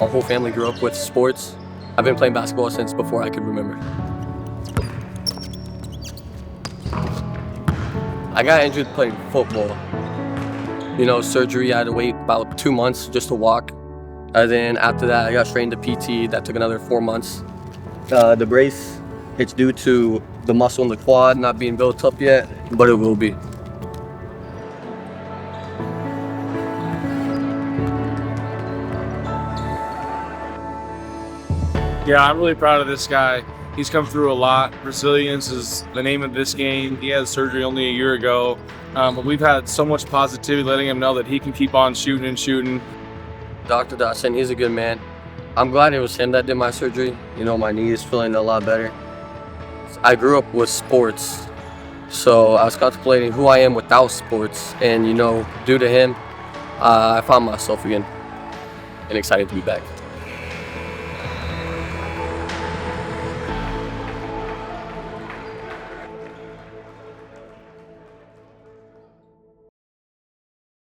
Our whole family grew up with sports. I've been playing basketball since before I could remember. I got injured playing football. Surgery, I had to wait about 2 months just to walk. And then after that, I got trained to PT. That took another 4 months. The brace, it's due to the muscle in the quad not being built up yet, but it will be. Yeah, I'm really proud of this guy. He's come through a lot. Resilience is the name of this game. He had surgery only a year ago, but we've had so much positivity letting him know that he can keep on shooting and shooting. Dr. Dawson, he's a good man. I'm glad it was him that did my surgery. My knee is feeling a lot better. I grew up with sports, so I was contemplating who I am without sports, and due to him, I found myself again and excited to be back.